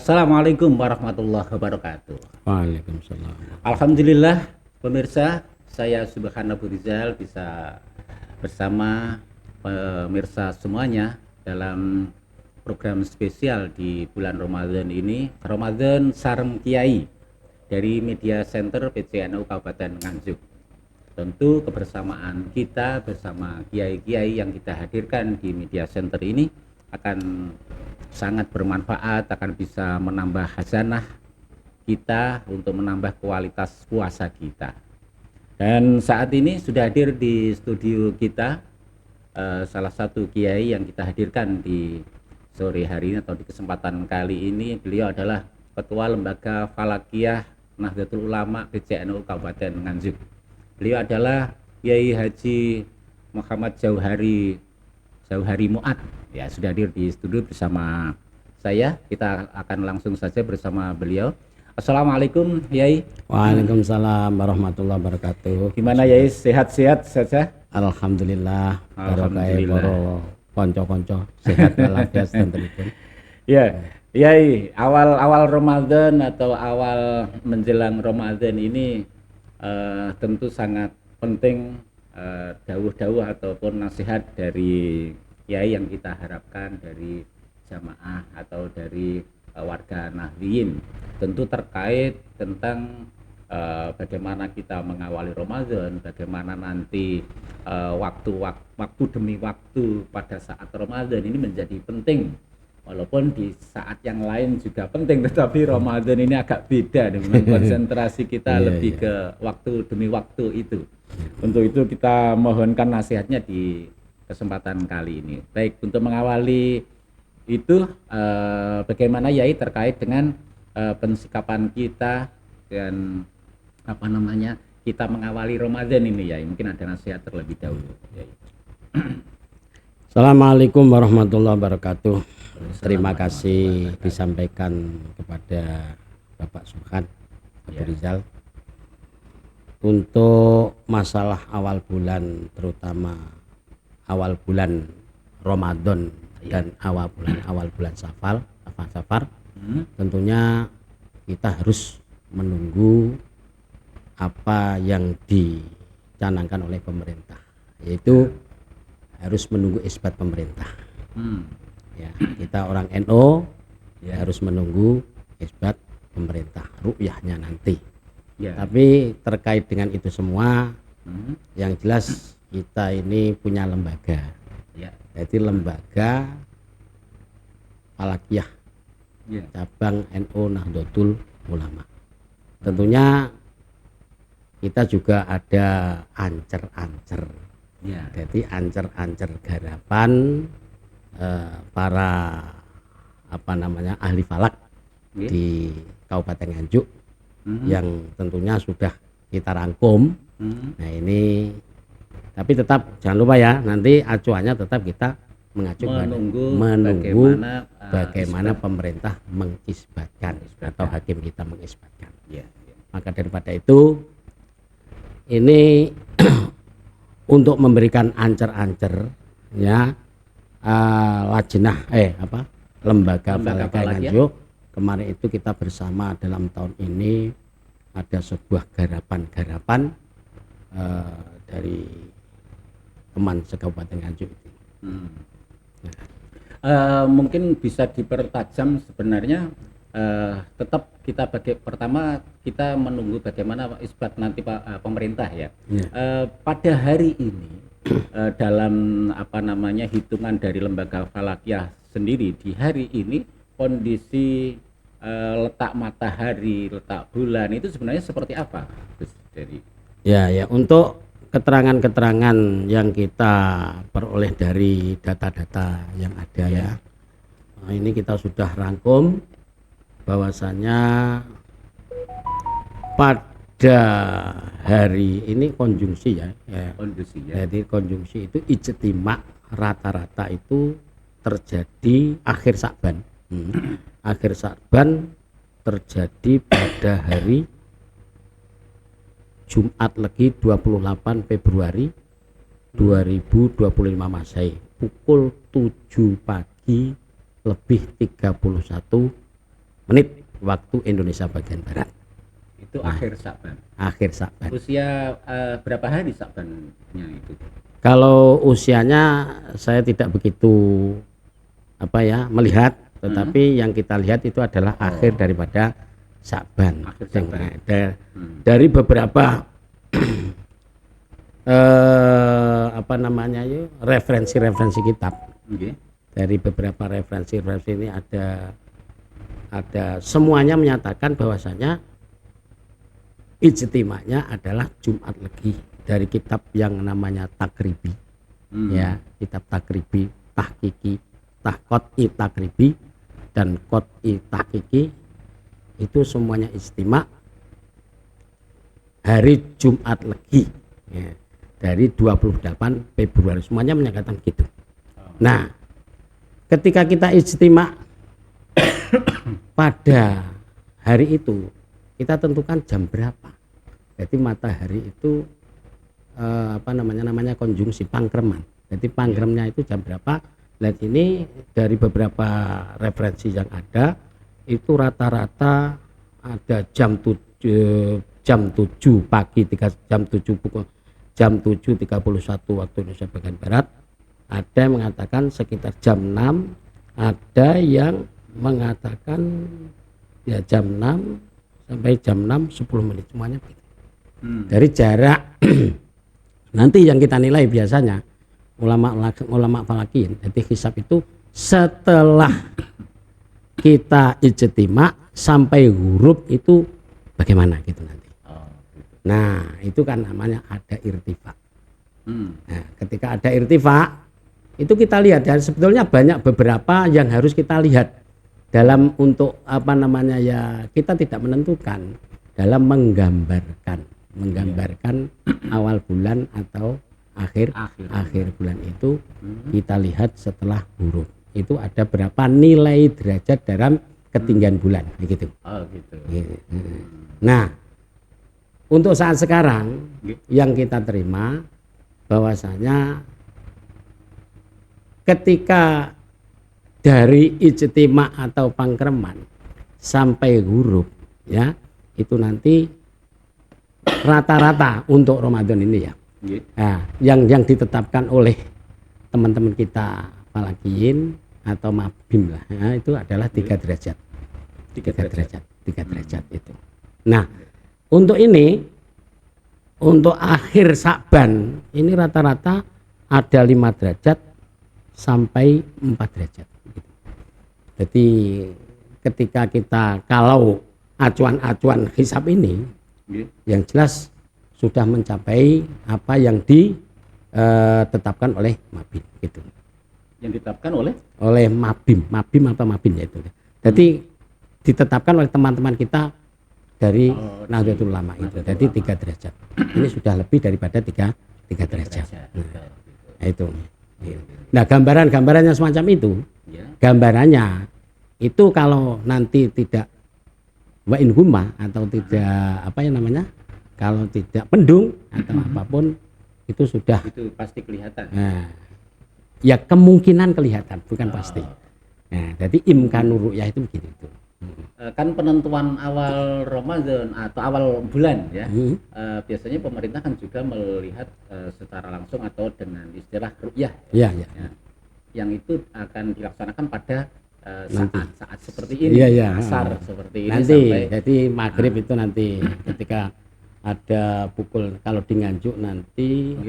Assalamualaikum warahmatullahi wabarakatuh. Waalaikumsalam. Alhamdulillah pemirsa, saya Subhanahu Rizal bisa bersama pemirsa semuanya dalam program spesial di bulan Ramadan ini, Ramadan Sareng Kiai dari Media Center PCNU Kabupaten Nganjuk. Tentu kebersamaan kita bersama kiai-kiai yang kita hadirkan di Media Center ini akan sangat bermanfaat, akan bisa menambah hasanah kita untuk menambah kualitas puasa kita. Dan saat ini sudah hadir di studio kita salah satu kiai yang kita hadirkan di sore hari ini atau di kesempatan kali ini. Beliau adalah Ketua Lembaga Falakiyah Nahdlatul Ulama PCNU Kabupaten Nganjuk. Beliau adalah Kiai Haji Muhammad Jauhari Mu'ad. Ya, sudah hadir di studio bersama saya. Kita akan langsung saja bersama beliau. Assalamualaikum Yai. Waalaikumsalam warahmatullahi wabarakatuh. Gimana Yai, sehat-sehat saja? Alhamdulillah. Alhamdulillah. Konco-konco sehat walafiat tentunya. Ya, Yai, awal Ramadan atau awal menjelang Ramadan ini tentu sangat penting dawuh-dawuh ataupun nasihat dari Yai yang kita harapkan dari jamaah atau dari warga Nahdliyin, tentu terkait tentang bagaimana kita mengawali Ramadan, bagaimana nanti waktu demi waktu pada saat Ramadan ini menjadi penting. Walaupun di saat yang lain juga penting, tetapi Ramadan ini agak beda dengan konsentrasi kita lebih ke waktu demi waktu itu. Untuk itu kita mohonkan nasihatnya di kesempatan kali ini. Baik, untuk mengawali itu bagaimana Yai terkait dengan pensikapan kita dan kita mengawali Ramadan ini Yai. Mungkin ada nasihat terlebih dahulu Yai. Assalamualaikum warahmatullahi wabarakatuh. Terima kasih disampaikan kepada Bapak Subhan Abu Rizal untuk masalah awal bulan, terutama awal bulan Ramadan dan awal bulan Safar. Tentunya kita harus menunggu apa yang dicanangkan oleh pemerintah, yaitu harus menunggu isbat pemerintah. Ya, kita orang NU harus menunggu isbat pemerintah, ru'yahnya nanti. Tapi terkait dengan itu semua, yang jelas kita ini punya lembaga. Jadi lembaga Falakiyah cabang NU Nahdlatul Ulama. Tentunya kita juga ada ancer-ancer. Jadi ancer-ancer garapan para ahli falak di Kabupaten Nganjuk yang tentunya sudah kita rangkum. Nah ini, tapi tetap jangan lupa ya, nanti acuannya tetap kita menunggu bagaimana pemerintah mengisbatkan atau hakim kita mengisbatkan. Maka daripada itu ini untuk memberikan ancer-ancer ya, lembaga Falakiyah Nganjuk kemarin itu kita bersama dalam tahun ini ada sebuah garapan dari teman se-Kabupaten Nganjuk. Mungkin bisa dipertajam sebenarnya, tetap kita pertama kita menunggu bagaimana isbat nanti pemerintah ya. Pada hari ini dalam hitungan dari lembaga Falakiyah sendiri, di hari ini kondisi letak matahari, letak bulan itu sebenarnya seperti apa, Gus? Ya, untuk keterangan-keterangan yang kita peroleh dari data-data yang ada ya. Nah, ini kita sudah rangkum bahwasanya pada hari ini konjungsi ya. Jadi konjungsi itu ijtima rata-rata itu terjadi akhir Sa'ban. Akhir Sa'ban terjadi pada hari Jumat Legi 28 Februari 2025 Masehi pukul 7 pagi lebih 31 menit waktu Indonesia bagian barat. Itu akhir Sa'ban. Akhir Sa'ban. Usia berapa hari Sa'bannya itu? Kalau usianya saya tidak begitu melihat, tetapi yang kita lihat itu adalah akhir daripada Sa'ban. Akhir Sa'ban. Dari beberapa referensi kitab. Okay. Dari beberapa referensi ini ada semuanya menyatakan bahwasanya ijtima'nya adalah Jumat Legi, dari kitab yang namanya Takribi. Ya, kitab Takribi, Tahqiqi, Qot'i Takribi dan Qot'i Tahqiqi itu semuanya ijtima' hari Jumat Legi, ya, dari 28 Februari, semuanya menyatakan gitu. Nah, ketika kita ijtima' pada hari itu, kita tentukan jam berapa. Jadi matahari itu namanya konjungsi pangkreman. Jadi pangkremnya itu jam berapa? Lihat ini dari beberapa referensi yang ada, itu rata-rata ada jam 7 pagi, jam 7.31 waktu Indonesia bagian barat. Ada yang mengatakan sekitar jam 6, ada yang mengatakan ya jam 6 sampai jam 6 10 menit, semuanya begitu. Dari jarak nanti yang kita nilai biasanya ulama falakiyin, jadi hisab itu setelah kita ijtima' sampai huruf itu bagaimana gitu nanti. Nah, itu kan namanya ada irtifa. Nah, ketika ada irtifa itu kita lihat, dan sebetulnya banyak beberapa yang harus kita lihat dalam untuk kita tidak menentukan, dalam menggambarkan awal bulan atau akhir bulan itu kita lihat setelah huruf itu ada berapa nilai derajat dalam ketinggian bulan begitu. Gitu. Nah, untuk saat sekarang yang kita terima bahwasanya ketika dari ijtima' atau pangkreman sampai huruf, ya, itu nanti rata-rata untuk Ramadan ini ya. Nah, yang ditetapkan oleh teman-teman kita falakiyin atau mabim lah, ya, itu adalah 3 derajat. 3 derajat itu. Nah, untuk ini, untuk akhir Sa'ban ini rata-rata ada 5 derajat sampai 4 derajat. Jadi ketika kita kalau acuan-acuan hisab ini yang jelas sudah mencapai apa yang ditetapkan oleh mabim gitu. Yang ditetapkan oleh mabim atau mabim ya itu. Jadi ditetapkan oleh teman-teman kita dari Nahdlatul Ulama itu. Jadi 3 derajat. Ini sudah lebih daripada 3 derajat. Nah, itu. Nah, gambarannya semacam itu. Gambarannya itu kalau nanti tidak wa'in huma atau tidak kalau tidak mendung atau apapun itu sudah itu pasti kelihatan. Nah, ya kemungkinan kelihatan, bukan pasti. Nah, jadi imkanur ru'yah itu begitu. Kan penentuan awal Ramadan atau awal bulan ya, biasanya pemerintah kan juga melihat secara langsung atau dengan istilah ru'yah. Ya. Yang itu akan dilaksanakan pada saat seperti ini, asar seperti ini nanti sampai jadi maghrib itu nanti ketika ada pukul, kalau di Nganjuk nanti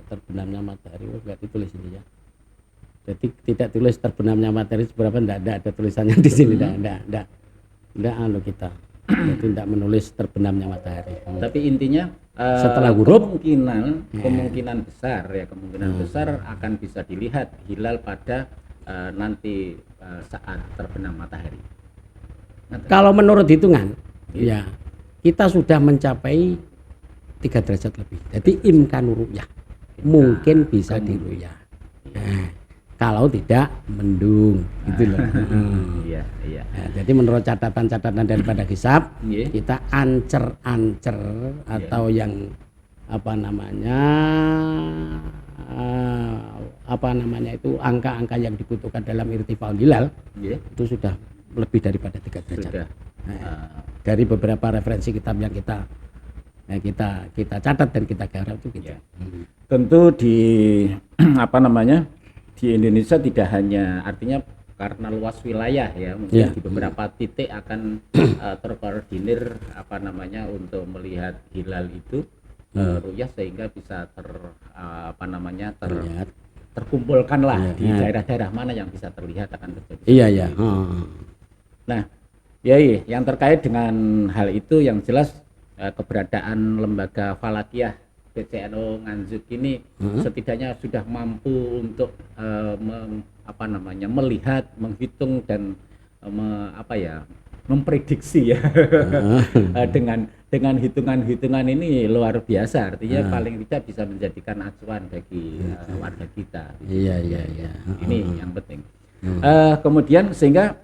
terbenamnya matahari, enggak ditulis ini ya. Jadi tidak tulis terbenamnya matahari seberapa, enggak ada tulisannya di sini, enggak kita. Jadi tidak menulis terbenamnya matahari. Tapi intinya setelah huruf kemungkinan besar akan bisa dilihat hilal pada nanti saat terbenam matahari. Kalau menurut hitungan ya kita sudah mencapai 3 derajat lebih. Jadi imkanur ru'yah mungkin bisa diruyah. Nah, kalau tidak mendung gitu loh. Iya. Nah, jadi menurut catatan daripada hisab, kita ancer atau yang apa namanya itu angka-angka yang dibutuhkan dalam irtifa'ul hilal Nggih. itu sudah lebih daripada 3 derajat. Sudah. Dari beberapa referensi kitab yang kita catat dan kita garap itu gitu. Ya. Tentu di apa namanya di Indonesia tidak hanya artinya karena luas wilayah ya mungkin Ya. di beberapa titik akan terkoordinir apa namanya untuk melihat hilal itu ruyah sehingga bisa apa namanya Terlihat. terkumpulkan lah Ya, di ya. daerah-daerah mana yang bisa terlihat akan terjadi. Iya ya. Nah, ya yang terkait dengan hal itu yang jelas keberadaan lembaga falakiyah PCNO Nganjuk ini setidaknya sudah mampu untuk melihat, menghitung dan memprediksi ya dengan hitungan-hitungan ini luar biasa, artinya paling tidak bisa menjadikan acuan bagi warga kita. Iya. Ini yang penting. Kemudian sehingga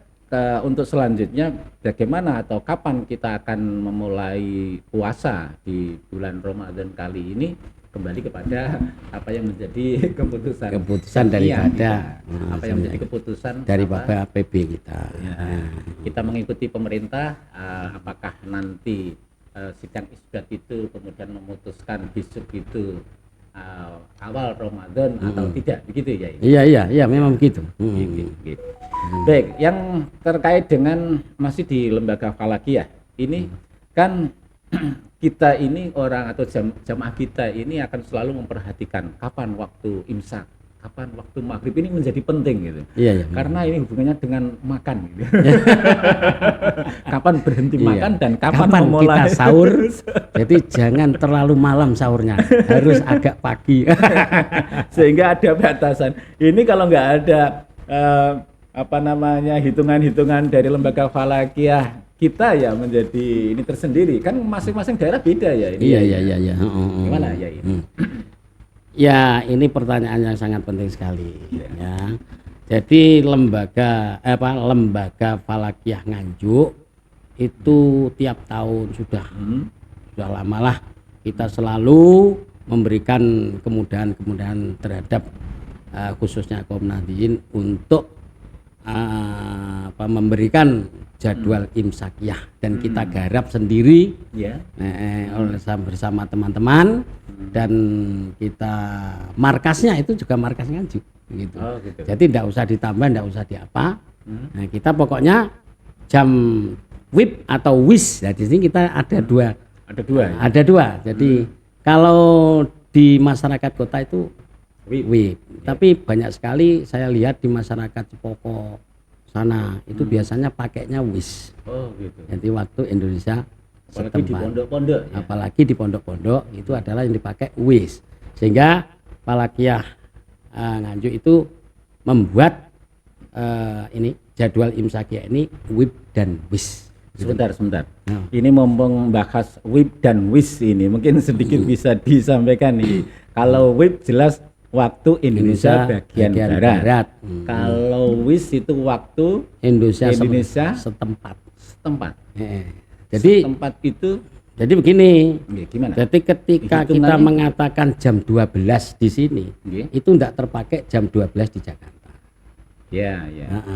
untuk selanjutnya bagaimana atau kapan kita akan memulai puasa di bulan Ramadan kali ini kembali kepada apa yang menjadi keputusan daripada apa yang menjadi keputusan dari apa, Bapak PB kita. kita mengikuti pemerintah, apakah nanti sidang isbat itu kemudian memutuskan besok itu awal Ramadan atau tidak, begitu ya? Iya, memang begitu. Gitu. Baik, yang terkait dengan masih di lembaga falakiyah ini kan kita ini orang atau jamaah kita ini akan selalu memperhatikan kapan waktu imsak, kapan waktu maghrib, ini menjadi penting gitu. Iya. Karena ini hubungannya dengan makan gitu. Kapan berhenti makan dan kapan memulai kita sahur. Jadi jangan terlalu malam sahurnya, harus agak pagi. Sehingga ada batasan. Ini kalau nggak ada hitungan-hitungan dari lembaga falakiyah kita ya menjadi ini tersendiri, kan masing-masing daerah beda ya ini. Iya. Gimana ya ini? Ya, ini pertanyaan yang sangat penting sekali ya. Jadi lembaga falakiyah Nganjuk itu tiap tahun sudah lama lah kita selalu memberikan kemudahan-kemudahan terhadap khususnya kaum nahdliyin untuk memberikan jadwal imsakiyah, dan kita garap sendiri bersama teman-teman, dan kita markasnya itu juga markas Nganjuk gitu. Gitu. Jadi tidak usah ditambah, tidak usah diapa. Nah, kita pokoknya jam WIB atau WIS. Nah, di sini kita ada dua. Ada dua. Jadi kalau di masyarakat kota itu WIB. Tapi banyak sekali saya lihat di masyarakat Cepoko sana itu biasanya pakainya WIS. Oh gitu. Jadi waktu Indonesia Apalagi di pondok-pondok ya? Apalagi di pondok-pondok itu adalah yang dipakai WIS. Sehingga falakiyah Nganjuk itu membuat ini jadwal imsakiyah ini WIB dan WIS. Sebentar. Ini membahas WIB dan WIS ini mungkin sedikit bisa disampaikan nih. Kalau WIB jelas waktu Indonesia bagian barat. Kalau WIS itu waktu Indonesia setempat. Jadi setempat itu. Jadi begini. Gimana? Jadi ketika kita mengatakan jam 12 di sini, itu tidak terpakai jam 12 di Jakarta. Ya.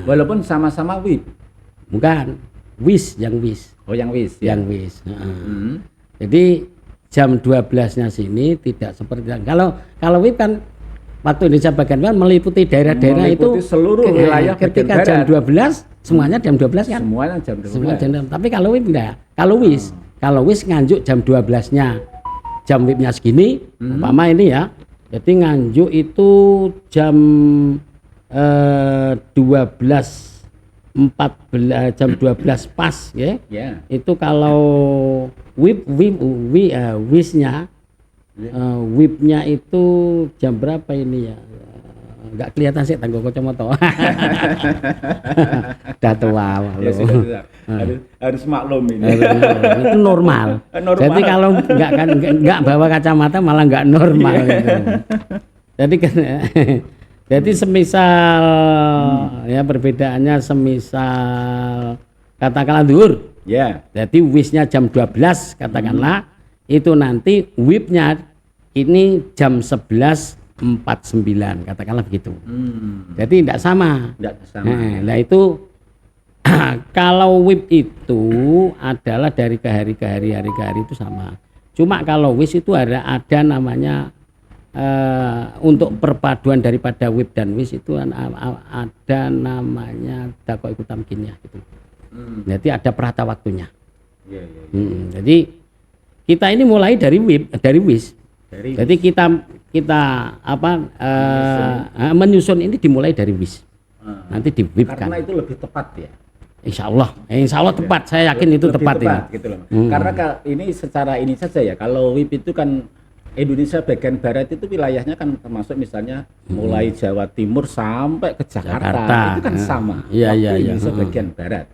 Walaupun sama-sama WIB. Bukan. WIS, yang WIS. Oh, yang WIS. Yang WIS. Jadi jam 12-nya sini tidak seperti kalau WIB kan waktu Indonesia bagian barat meliputi daerah-daerah itu seluruh wilayah ketika jam 12 semuanya jam 12 kan? Semuanya jam 12. Semua jam 12. Tapi kalau WIB tidak. Kalau WIS Nganjuk jam 12-nya jam WIB-nya segini, umpama ini ya. Jadi Nganjuk itu jam jam 12 pas ya. Itu kalau WIS-nya WIB-nya itu jam berapa ini ya? Enggak kelihatan sih tanggo kacamata. Dah tua ya, harus maklum ini. Itu normal. Jadi kalau enggak bawa kacamata malah enggak normal gitu. Jadi semisal ya perbedaannya semisal katakanlah zuhur. Ya. Jadi WIS-nya jam 12 katakanlah itu nanti WIB-nya ini jam 11 49 katakanlah begitu. Hmm. Jadi tidak sama. Tidak sama. Nah itu kalau WIB itu adalah dari ke hari itu sama. Cuma kalau WIS itu ada namanya untuk perpaduan daripada WIB dan WIS itu ada namanya dakok ikut tamkinnya gitu. Jadi ada perata waktunya. Iya, iya, iya. Jadi kita ini mulai dari WIB, dari WIS. Jadi kita menyusun ini dimulai dari WIS. Nanti di WIB kan. Karena itu lebih tepat ya. Insya Allah tepat. Saya yakin itu Lebih tepat ini. Gitu loh. Karena ini secara ini saja ya. Kalau WIB itu kan Indonesia bagian barat itu wilayahnya kan termasuk misalnya mulai Jawa Timur sampai ke Jakarta. Itu kan sama. Iya. Indonesia bagian barat.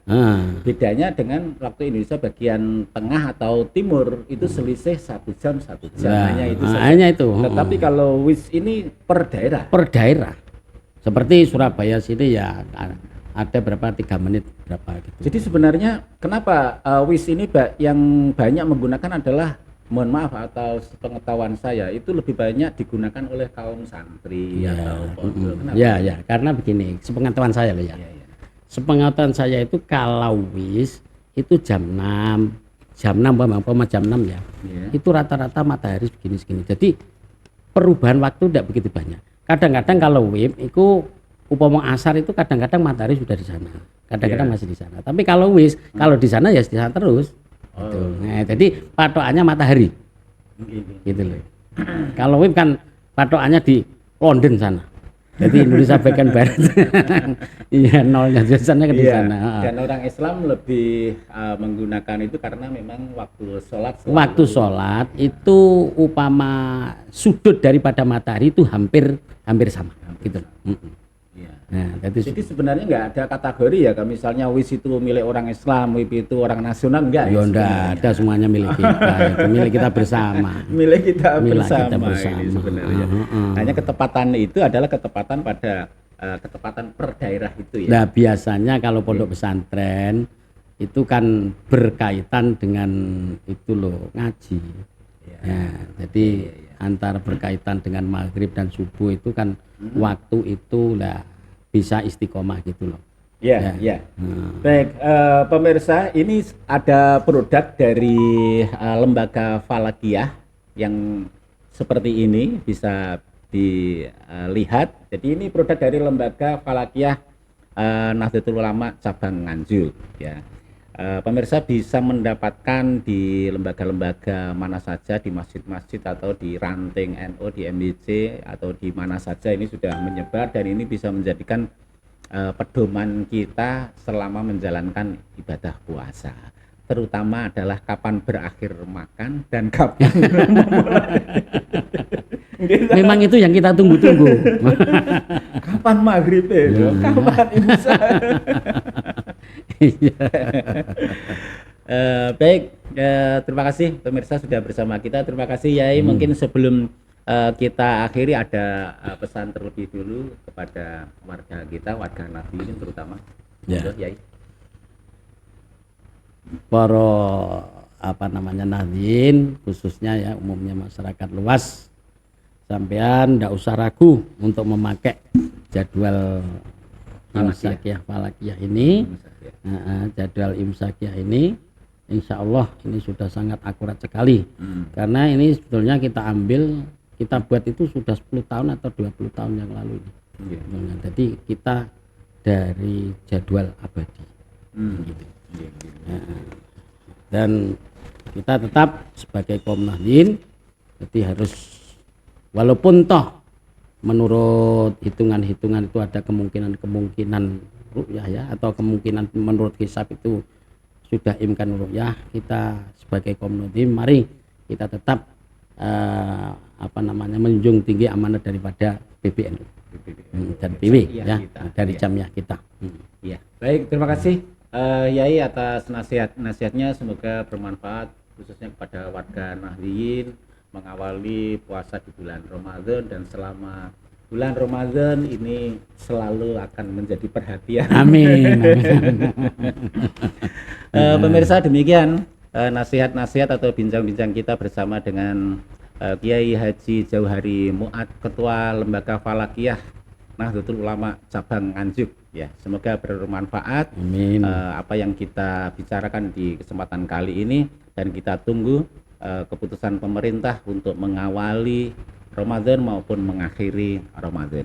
Bedanya dengan waktu Indonesia bagian tengah atau timur itu selisih 1 jam 1 jam. Hanya itu. Tetapi kalau WIS ini per daerah. Per daerah. Seperti Surabaya sini ya ada berapa 3 menit berapa gitu. Jadi sebenarnya kenapa WIS ini yang banyak menggunakan adalah, mohon maaf atau pengetahuan saya itu lebih banyak digunakan oleh kaum santri atau pondok. Kenapa? Ya, karena begini, sepengetahuan saya loh ya. Sepengetahuan saya itu kalau WIS itu jam 6 jam 6 ya. Itu rata-rata matahari segini. Jadi perubahan waktu tidak begitu banyak. Kadang-kadang kalau WIB itu upama asar itu kadang-kadang matahari sudah di sana. Kadang-kadang masih di sana. Tapi kalau WIS kalau di sana ya di sana terus. Gitu. Nah, jadi patokannya matahari. Gitu loh. Kalau WIB kan patokannya di London sana. Jadi Indonesia bagian barat. Iya, nolnya biasanya ke di sana. Dan orang Islam lebih menggunakan itu karena memang waktu sholat. Waktu sholat itu upama sudut daripada matahari itu hampir sama, gitu. Nah, jadi sebenarnya nggak ada kategori ya, kalau misalnya WIS itu milik orang Islam, WIB itu orang nasional, enggak? Ya enggak, ada semuanya milik kita, itu milik kita bersama. Milik kita bersama. Ini sebenarnya. Hanya ketepatan itu adalah ketepatan pada ketepatan per daerah itu ya. Nah, biasanya kalau pondok pesantren itu kan berkaitan dengan itu loh, ngaji. Nah, jadi antara berkaitan dengan maghrib dan subuh itu kan waktu itu lah bisa istiqomah gitu loh. Ya. Baik, pemirsa, ini ada produk dari lembaga Falakiyah yang seperti ini bisa dilihat. Jadi ini produk dari lembaga Falakiyah Nahdlatul Ulama cabang Nganjuk ya. Pemirsa bisa mendapatkan di lembaga-lembaga mana saja, di masjid-masjid atau di ranting NU, di MBC atau di mana saja ini sudah menyebar, dan ini bisa menjadikan pedoman kita selama menjalankan ibadah puasa. Terutama adalah kapan berakhir makan dan kapan memulai. Memang itu yang kita tunggu-tunggu. Kapan maghrib ya? Kapan imsak? Baik, terima kasih pemirsa sudah bersama kita. Terima kasih Yai. Mungkin sebelum kita akhiri ada pesan terlebih dulu kepada warga kita, warga Nahdliyin terutama. Yai. Para Nahdliyin khususnya ya, umumnya masyarakat luas, sampean tidak usah ragu untuk memakai jadwal Imsakiyah Falakiyah ini. Jadwal Imsakiyah ini insya Allah ini sudah sangat akurat sekali. Karena ini sebetulnya kita buat itu sudah 10 tahun atau 20 tahun yang lalu ini. Jadi kita dari jadwal abadi gitu. Dan kita tetap sebagai kaum Nahdliyin jadi harus, walaupun toh menurut hitungan-hitungan itu ada kemungkinan ru'yah ya, atau kemungkinan menurut hisab itu sudah imkan ru'yah, kita sebagai kaum Nahdliyin mari kita tetap menjunjung tinggi amanat daripada PBNU dan PW ya, dari jamiah kita. Baik, terima kasih Yai atas nasihatnya, semoga bermanfaat khususnya kepada warga Nahdliyin mengawali puasa di bulan Ramadan, dan selama bulan Ramadan ini selalu akan menjadi perhatian. Amin. Pemirsa, demikian nasihat-nasihat atau bincang-bincang kita bersama dengan Kiai Haji Jauhari Mu'ad, Ketua Lembaga Falakiyah Nahdlatul Ulama Cabang Nganjuk. Ya, semoga bermanfaat. Amin. Apa yang kita bicarakan di kesempatan kali ini, dan kita tunggu keputusan pemerintah untuk mengawali Ramadan maupun mengakhiri Ramadan.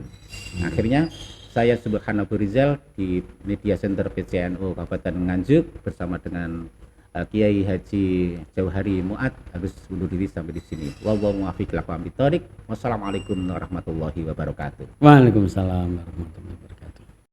Akhirnya saya Subhan Abu Rizal di Media Center PCNU Kabupaten Nganjuk bersama dengan Kiai Haji Jauhari Mu'ad harus undur diri sampai di sini. Wallahu muwaffiq ila aqwamit thoriq. Wassalamualaikum warahmatullahi wabarakatuh. Waalaikumsalam warahmatullahi